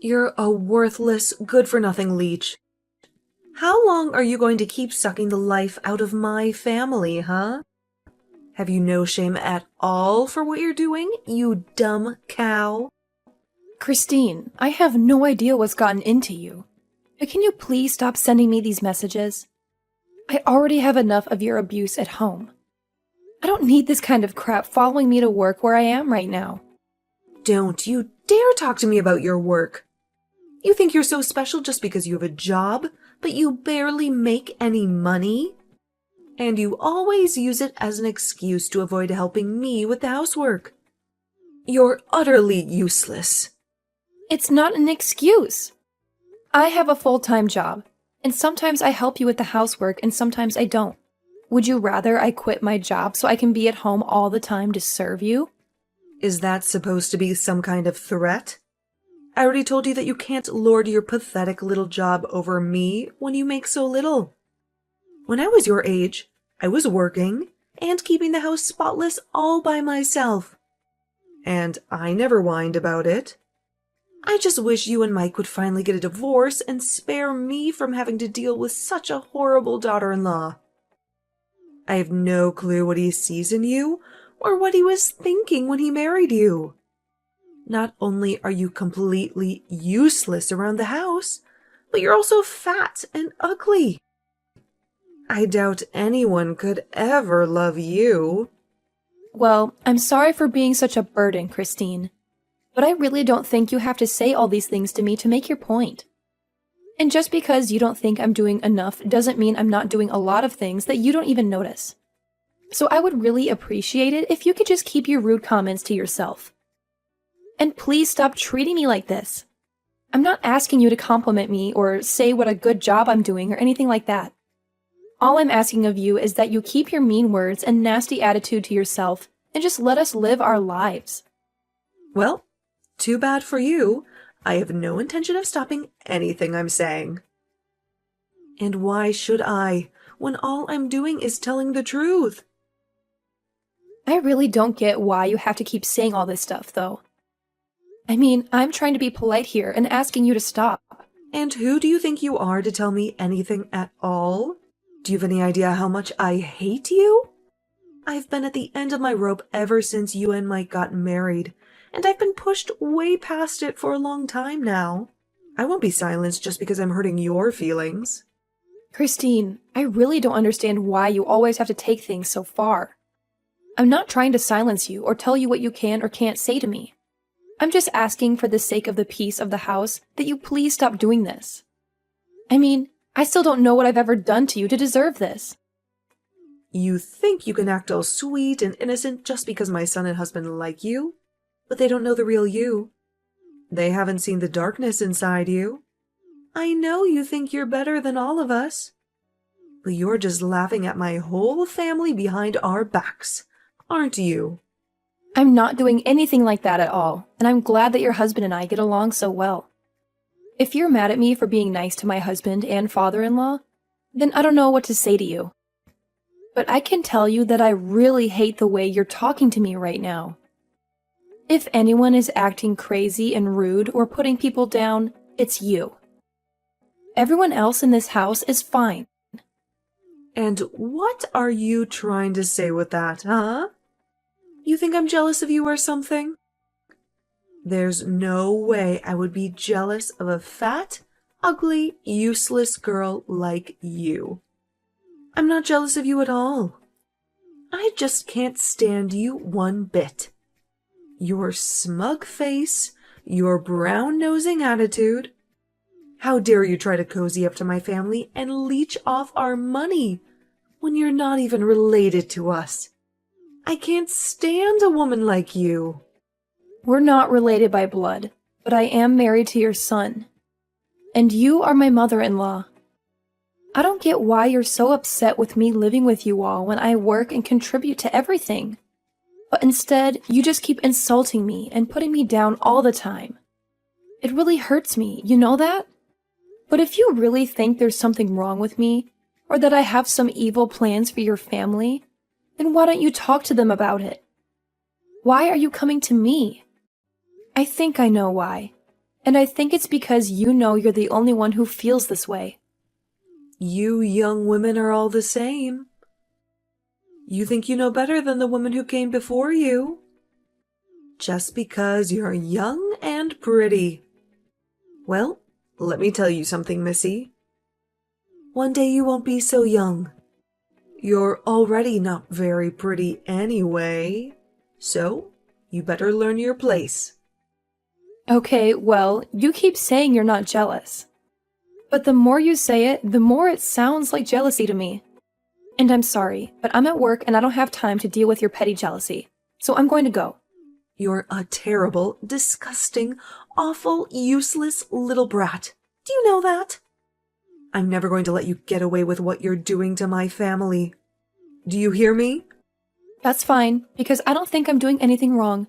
You're a worthless, good-for-nothing leech. How long are you going to keep sucking the life out of my family, huh? Have you no shame at all for what you're doing, you dumb cow? Christine, I have no idea what's gotten into you. But can you please stop sending me these messages? I already have enough of your abuse at home. I don't need this kind of crap following me to work where I am right now. Don't you dare talk to me about your work. You think you're so special just because you have a job, but you barely make any money? And you always use it as an excuse to avoid helping me with the housework. You're utterly useless. It's not an excuse. I have a full-time job, and sometimes I help you with the housework and sometimes I don't. Would you rather I quit my job so I can be at home all the time to serve you? Is that supposed to be some kind of threat? I already told you that you can't lord your pathetic little job over me when you make so little. When I was your age, I was working and keeping the house spotless all by myself. And I never whined about it. I just wish you and Mike would finally get a divorce and spare me from having to deal with such a horrible daughter-in-law. I have no clue what he sees in you or what he was thinking when he married you. Not only are you completely useless around the house, but you're also fat and ugly. I doubt anyone could ever love you. Well, I'm sorry for being such a burden, Christine. But I really don't think you have to say all these things to me to make your point. And just because you don't think I'm doing enough doesn't mean I'm not doing a lot of things that you don't even notice. So I would really appreciate it if you could just keep your rude comments to yourself. And please stop treating me like this. I'm not asking you to compliment me or say what a good job I'm doing or anything like that. All I'm asking of you is that you keep your mean words and nasty attitude to yourself and just let us live our lives. Well, too bad for you. I have no intention of stopping anything I'm saying. And why should I, when all I'm doing is telling the truth? I really don't get why you have to keep saying all this stuff, though. I mean, I'm trying to be polite here and asking you to stop. And who do you think you are to tell me anything at all? Do you have any idea how much I hate you? I've been at the end of my rope ever since you and Mike got married, and I've been pushed way past it for a long time now. I won't be silenced just because I'm hurting your feelings. Christine, I really don't understand why you always have to take things so far. I'm not trying to silence you or tell you what you can or can't say to me. I'm just asking for the sake of the peace of the house that you please stop doing this. I mean, I still don't know what I've ever done to you to deserve this. You think you can act all sweet and innocent just because my son and husband like you? But they don't know the real you. They haven't seen the darkness inside you. I know you think you're better than all of us. But you're just laughing at my whole family behind our backs, aren't you? I'm not doing anything like that at all, and I'm glad that your husband and I get along so well. If you're mad at me for being nice to my husband and father-in-law, then I don't know what to say to you. But I can tell you that I really hate the way you're talking to me right now. If anyone is acting crazy and rude or putting people down, it's you. Everyone else in this house is fine. And what are you trying to say with that, huh? You think I'm jealous of you or something? There's no way I would be jealous of a fat, ugly, useless girl like you. I'm not jealous of you at all. I just can't stand you one bit. Your smug face, your brown-nosing attitude. How dare you try to cozy up to my family and leech off our money when you're not even related to us? I can't stand a woman like you. We're not related by blood, but I am married to your son. And you are my mother-in-law. I don't get why you're so upset with me living with you all when I work and contribute to everything. But instead, you just keep insulting me and putting me down all the time. It really hurts me, you know that? But if you really think there's something wrong with me, or that I have some evil plans for your family, then why don't you talk to them about it? Why are you coming to me? I think I know why. And I think it's because you know you're the only one who feels this way. You young women are all the same. You think you know better than the woman who came before you. Just because you're young and pretty. Well, let me tell you something, Missy. One day you won't be so young. You're already not very pretty anyway, so you better learn your place. Okay, well, you keep saying you're not jealous. But the more you say it, the more it sounds like jealousy to me. And I'm sorry, but I'm at work and I don't have time to deal with your petty jealousy. So I'm going to go. You're a terrible, disgusting, awful, useless little brat. Do you know that? I'm never going to let you get away with what you're doing to my family. Do you hear me? That's fine, because I don't think I'm doing anything wrong.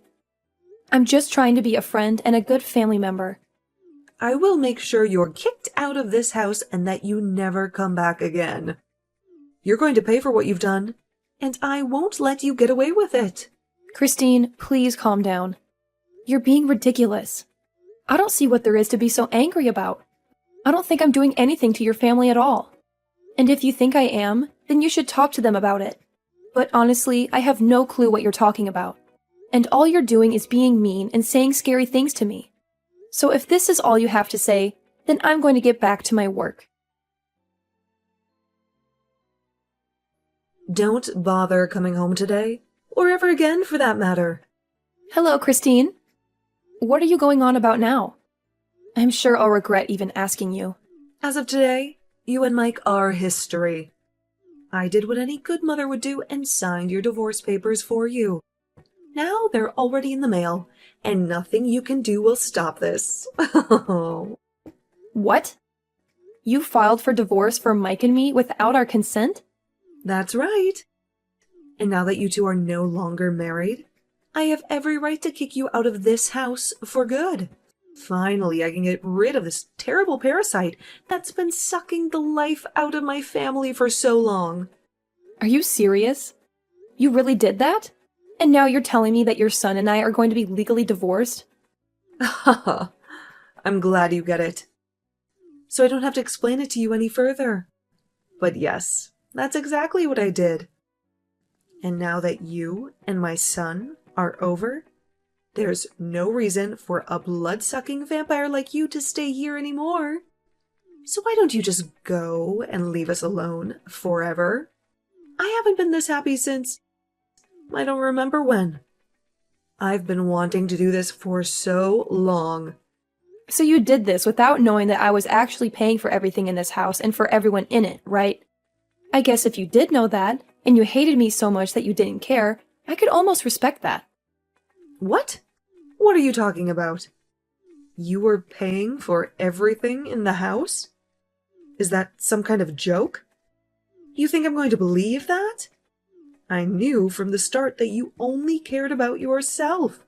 I'm just trying to be a friend and a good family member. I will make sure you're kicked out of this house and that you never come back again. You're going to pay for what you've done, and I won't let you get away with it. Christine, please calm down. You're being ridiculous. I don't see what there is to be so angry about. I don't think I'm doing anything to your family at all. And if you think I am, then you should talk to them about it. But honestly, I have no clue what you're talking about. And all you're doing is being mean and saying scary things to me. So if this is all you have to say, then I'm going to get back to my work. Don't bother coming home today, or ever again for that matter. Hello, Christine. What are you going on about now? I'm sure I'll regret even asking you. As of today, you and Mike are history. I did what any good mother would do and signed your divorce papers for you. Now they're already in the mail, and nothing you can do will stop this. What? You filed for divorce for Mike and me without our consent? That's right. And now that you two are no longer married, I have every right to kick you out of this house for good. Finally, I can get rid of this terrible parasite that's been sucking the life out of my family for so long. Are you serious? You really did that? And now you're telling me that your son and I are going to be legally divorced? I'm glad you get it. So I don't have to explain it to you any further. But yes, that's exactly what I did. And now that you and my son are over, there's no reason for a blood-sucking vampire like you to stay here anymore. So why don't you just go and leave us alone forever? I haven't been this happy since... I don't remember when. I've been wanting to do this for so long. So you did this without knowing that I was actually paying for everything in this house and for everyone in it, right? I guess if you did know that, and you hated me so much that you didn't care, I could almost respect that. What? What are you talking about? You were paying for everything in the house? Is that some kind of joke? You think I'm going to believe that? I knew from the start that you only cared about yourself.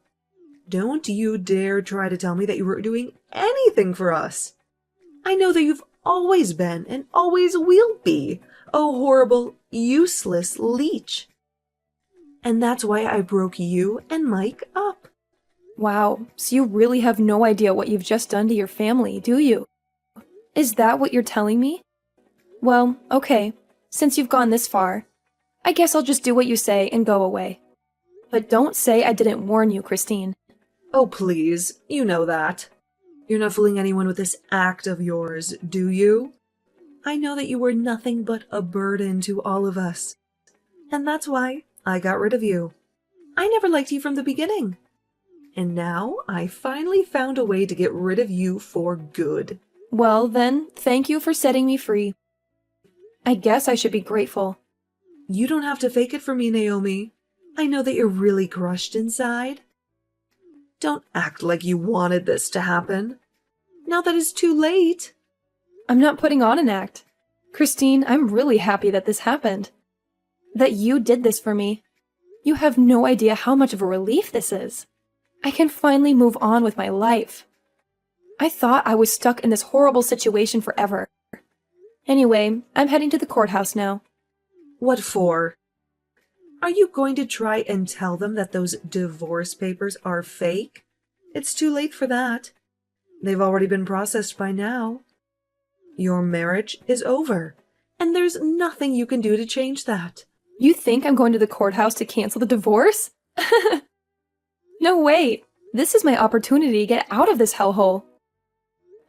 Don't you dare try to tell me that you were doing anything for us. I know that you've always been and always will be a horrible, useless leech. And that's why I broke you and Mike up. Wow, so you really have no idea what you've just done to your family, do you? Is that what you're telling me? Well, okay, since you've gone this far, I guess I'll just do what you say and go away. But don't say I didn't warn you, Christine. Oh, please, you know that. You're not fooling anyone with this act of yours, do you? I know that you were nothing but a burden to all of us. And that's why I got rid of you. I never liked you from the beginning. And now I finally found a way to get rid of you for good. Well, then, thank you for setting me free. I guess I should be grateful. You don't have to fake it for me, Naomi. I know that you're really crushed inside. Don't act like you wanted this to happen. Now that it's too late. I'm not putting on an act. Christine, I'm really happy that this happened. That you did this for me. You have no idea how much of a relief this is. I can finally move on with my life. I thought I was stuck in this horrible situation forever. Anyway, I'm heading to the courthouse now. What for? Are you going to try and tell them that those divorce papers are fake? It's too late for that. They've already been processed by now. Your marriage is over, and there's nothing you can do to change that. You think I'm going to the courthouse to cancel the divorce? No way! This is my opportunity to get out of this hellhole.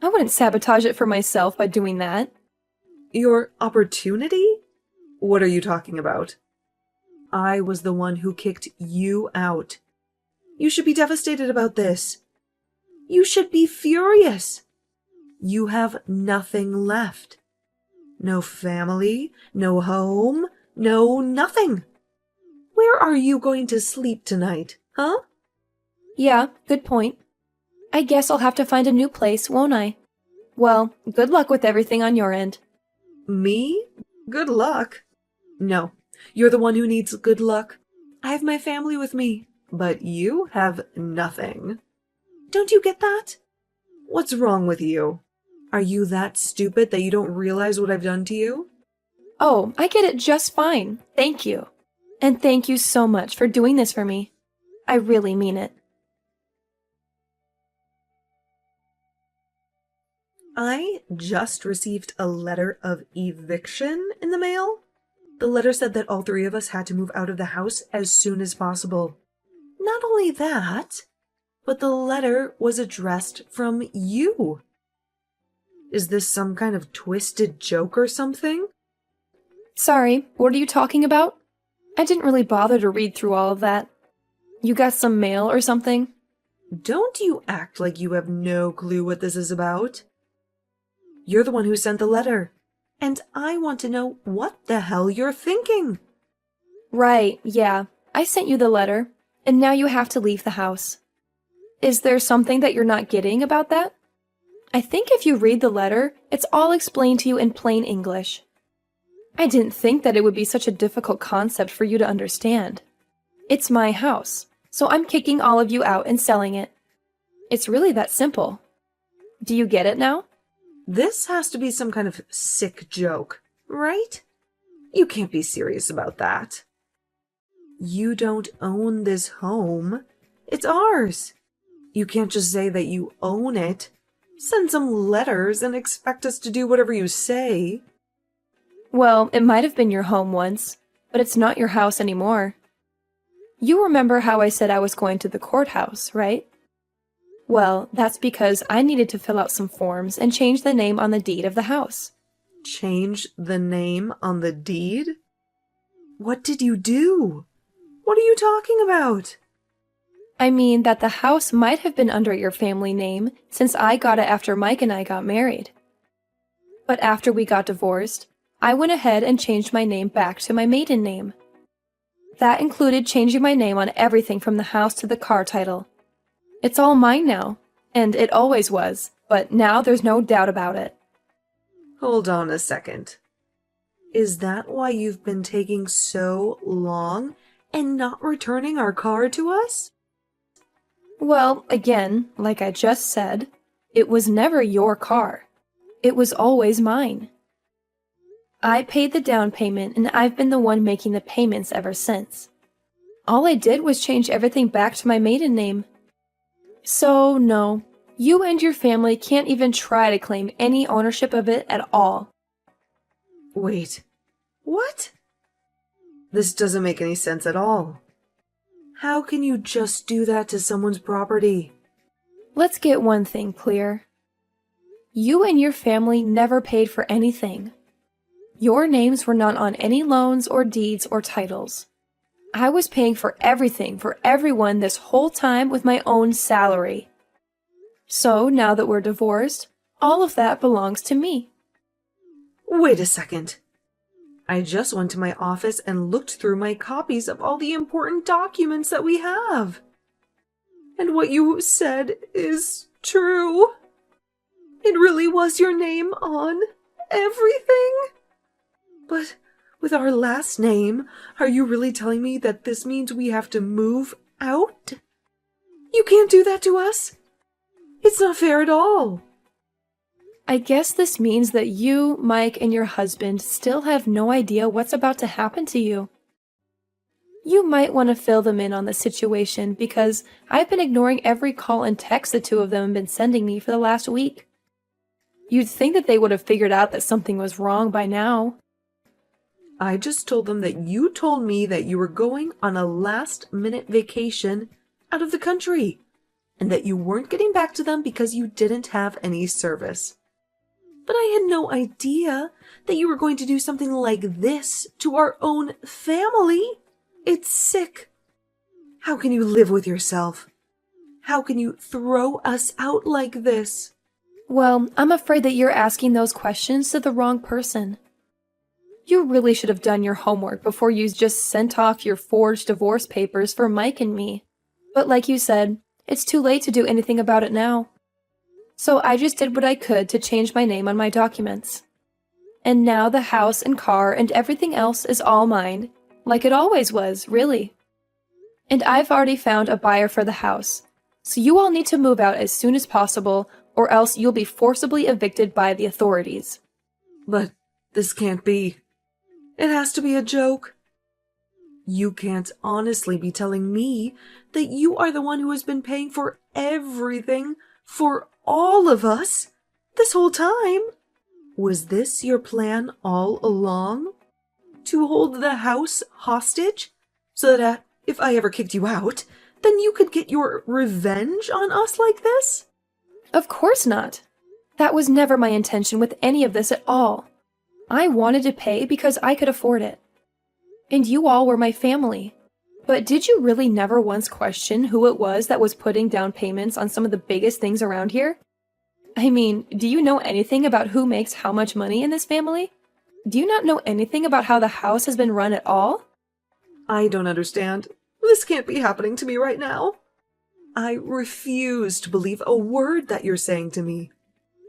I wouldn't sabotage it for myself by doing that. Your opportunity? What are you talking about? I was the one who kicked you out. You should be devastated about this. You should be furious. You have nothing left. No family, no home, no nothing. Where are you going to sleep tonight, huh? Yeah, good point. I guess I'll have to find a new place, won't I? Well, good luck with everything on your end. Me? Good luck. No, you're the one who needs good luck. I have my family with me, but you have nothing. Don't you get that? What's wrong with you? Are you that stupid that you don't realize what I've done to you? Oh, I get it just fine. Thank you. And thank you so much for doing this for me. I really mean it. I just received a letter of eviction in the mail. The letter said that all three of us had to move out of the house as soon as possible. Not only that, but the letter was addressed from you. Is this some kind of twisted joke or something? Sorry, what are you talking about? I didn't really bother to read through all of that. You got some mail or something? Don't you act like you have no clue what this is about. You're the one who sent the letter, and I want to know what the hell you're thinking. Right, yeah. I sent you the letter, and now you have to leave the house. Is there something that you're not getting about that? I think if you read the letter, it's all explained to you in plain English. I didn't think that it would be such a difficult concept for you to understand. It's my house, so I'm kicking all of you out and selling it. It's really that simple. Do you get it now? This has to be some kind of sick joke, right? You can't be serious about that. You don't own this home. It's ours. You can't just say that you own it. Send some letters and expect us to do whatever you say. Well, it might have been your home once, but it's not your house anymore. You remember how I said I was going to the courthouse, right? Well, that's because I needed to fill out some forms and change the name on the deed of the house. Change the name on the deed? What did you do? What are you talking about? I mean that the house might have been under your family name since I got it after Mike and I got married. But after we got divorced, I went ahead and changed my name back to my maiden name. That included changing my name on everything from the house to the car title. It's all mine now, and it always was, but now there's no doubt about it. Hold on a second. Is that why you've been taking so long and not returning our car to us? Well, again, like I just said, it was never your car. It was always mine. I paid the down payment, and I've been the one making the payments ever since. All I did was change everything back to my maiden name. So, no, you and your family can't even try to claim any ownership of it at all. Wait, what? This doesn't make any sense at all. How can you just do that to someone's property? Let's get one thing clear. You and your family never paid for anything. Your names were not on any loans or deeds or titles. I was paying for everything for everyone this whole time with my own salary. So now that we're divorced, all of that belongs to me. Wait a second. I just went to my office and looked through my copies of all the important documents that we have. And what you said is true. It really was your name on everything? But with our last name, are you really telling me that this means we have to move out? You can't do that to us. It's not fair at all. I guess this means that you, Mike, and your husband still have no idea what's about to happen to you. You might want to fill them in on the situation because I've been ignoring every call and text the two of them have been sending me for the last week. You'd think that they would have figured out that something was wrong by now. I just told them that you told me that you were going on a last-minute vacation out of the country, and that you weren't getting back to them because you didn't have any service. But I had no idea that you were going to do something like this to our own family. It's sick. How can you live with yourself? How can you throw us out like this? Well, I'm afraid that you're asking those questions to the wrong person. You really should have done your homework before you just sent off your forged divorce papers for Mike and me. But like you said, it's too late to do anything about it now. So I just did what I could to change my name on my documents. And now the house and car and everything else is all mine, like it always was, really. And I've already found a buyer for the house, so you all need to move out as soon as possible, or else you'll be forcibly evicted by the authorities. But this can't be. It has to be a joke. You can't honestly be telling me that you are the one who has been paying for everything for all of us this whole time. Was this your plan all along? To hold the house hostage? So that if I ever kicked you out, then you could get your revenge on us like this? Of course not. That was never my intention with any of this at all. I wanted to pay because I could afford it. And you all were my family. But did you really never once question who it was that was putting down payments on some of the biggest things around here? I mean, do you know anything about who makes how much money in this family? Do you not know anything about how the house has been run at all? I don't understand. This can't be happening to me right now. I refuse to believe a word that you're saying to me.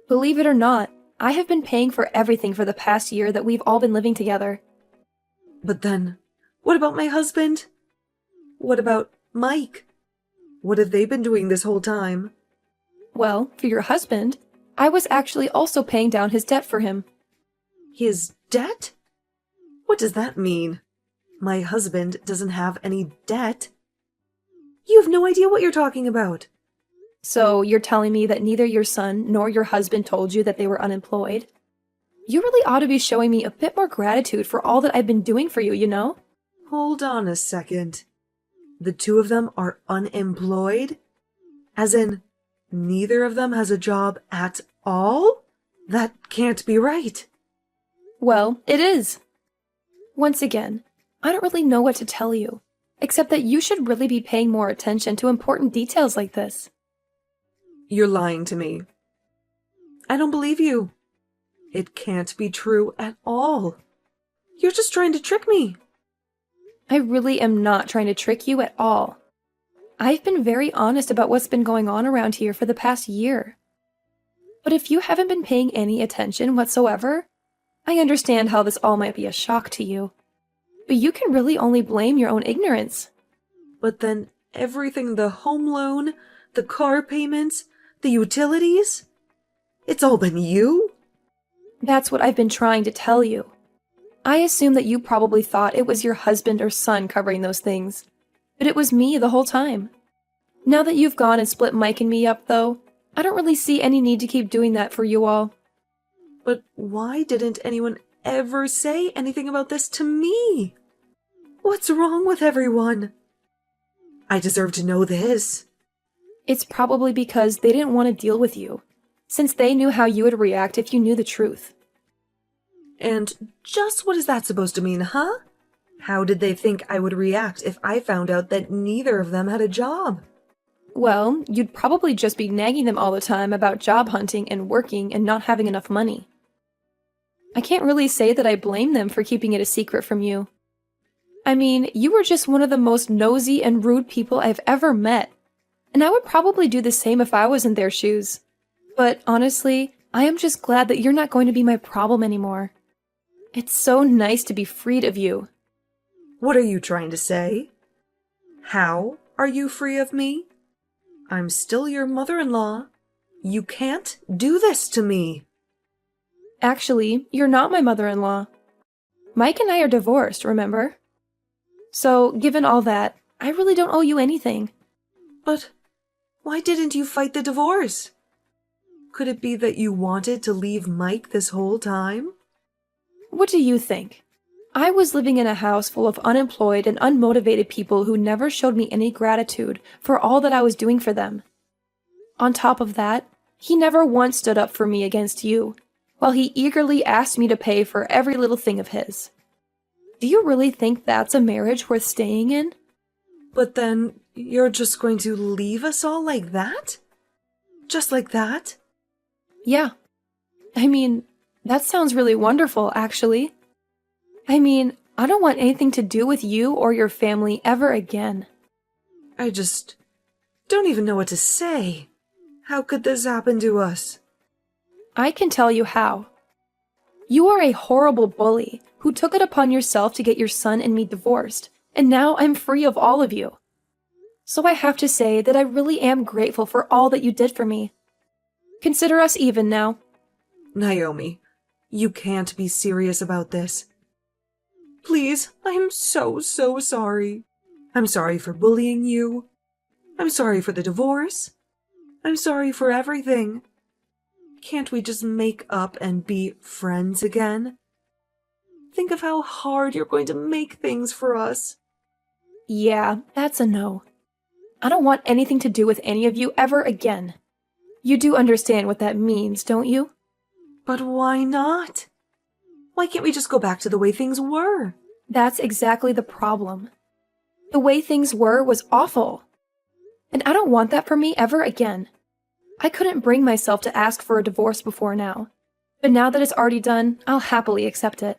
Believe it or not, I have been paying for everything for the past year that we've all been living together. But then, what about my husband? What about Mike? What have they been doing this whole time? Well, for your husband, I was actually also paying down his debt for him. His debt? What does that mean? My husband doesn't have any debt. You have no idea what you're talking about. So you're telling me that neither your son nor your husband told you that they were unemployed? You really ought to be showing me a bit more gratitude for all that I've been doing for you, you know? Hold on a second. The two of them are unemployed? As in, neither of them has a job at all? That can't be right. Well, it is. Once again, I don't really know what to tell you, except that you should really be paying more attention to important details like this. You're lying to me. I don't believe you. It can't be true at all. You're just trying to trick me. I really am not trying to trick you at all. I've been very honest about what's been going on around here for the past year. But if you haven't been paying any attention whatsoever, I understand how this all might be a shock to you. But you can really only blame your own ignorance. But then everything, the home loan, the car payments, the utilities, it's all been you? That's what I've been trying to tell you. I assume that you probably thought it was your husband or son covering those things, but it was me the whole time. Now that you've gone and split Mike and me up, though, I don't really see any need to keep doing that for you all. But why didn't anyone ever say anything about this to me? What's wrong with everyone? I deserve to know this. It's probably because they didn't want to deal with you, since they knew how you would react if you knew the truth. And just what is that supposed to mean, huh? How did they think I would react if I found out that neither of them had a job? Well, you'd probably just be nagging them all the time about job hunting and working and not having enough money. I can't really say that I blame them for keeping it a secret from you. I mean, you were just one of the most nosy and rude people I've ever met, and I would probably do the same if I was in their shoes. But honestly, I am just glad that you're not going to be my problem anymore. It's so nice to be freed of you. What are you trying to say? How are you free of me? I'm still your mother-in-law. You can't do this to me. Actually, you're not my mother-in-law. Mike and I are divorced, remember? So, given all that, I really don't owe you anything. But why didn't you fight the divorce? Could it be that you wanted to leave Mike this whole time? What do you think? I was living in a house full of unemployed and unmotivated people who never showed me any gratitude for all that I was doing for them. On top of that, he never once stood up for me against you, while he eagerly asked me to pay for every little thing of his. Do you really think that's a marriage worth staying in? But then you're just going to leave us all like that? Just like that? Yeah. I mean, that sounds really wonderful, actually. I mean, I don't want anything to do with you or your family ever again. I just don't even know what to say. How could this happen to us? I can tell you how. You are a horrible bully who took it upon yourself to get your son and me divorced, and now I'm free of all of you. So I have to say that I really am grateful for all that you did for me. Consider us even now. Naomi, you can't be serious about this. Please, I'm so sorry. I'm sorry for bullying you. I'm sorry for the divorce. I'm sorry for everything. Can't we just make up and be friends again? Think of how hard you're going to make things for us. Yeah, that's a no. I don't want anything to do with any of you ever again. You do understand what that means, don't you? But why not? Why can't we just go back to the way things were? That's exactly the problem. The way things were was awful. And I don't want that for me ever again. I couldn't bring myself to ask for a divorce before now. But now that it's already done, I'll happily accept it.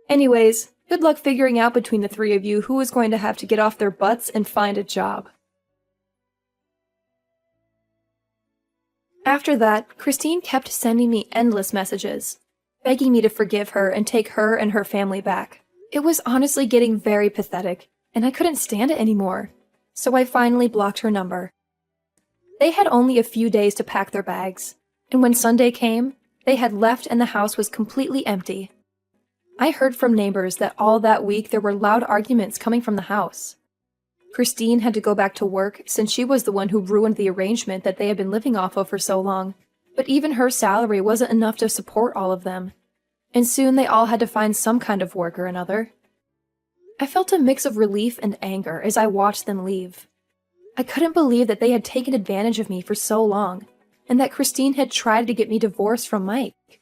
Anyways, good luck figuring out between the three of you who is going to have to get off their butts and find a job. After that, Christine kept sending me endless messages, begging me to forgive her and take her and her family back. It was honestly getting very pathetic, and I couldn't stand it anymore, so I finally blocked her number. They had only a few days to pack their bags, and when Sunday came, they had left and the house was completely empty. I heard from neighbors that all that week there were loud arguments coming from the house. Christine had to go back to work since she was the one who ruined the arrangement that they had been living off of for so long, but even her salary wasn't enough to support all of them, and soon they all had to find some kind of work or another. I felt a mix of relief and anger as I watched them leave. I couldn't believe that they had taken advantage of me for so long, and that Christine had tried to get me divorced from Mike.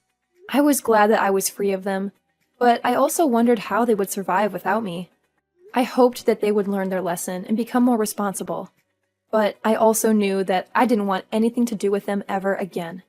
I was glad that I was free of them, but I also wondered how they would survive without me. I hoped that they would learn their lesson and become more responsible, but I also knew that I didn't want anything to do with them ever again.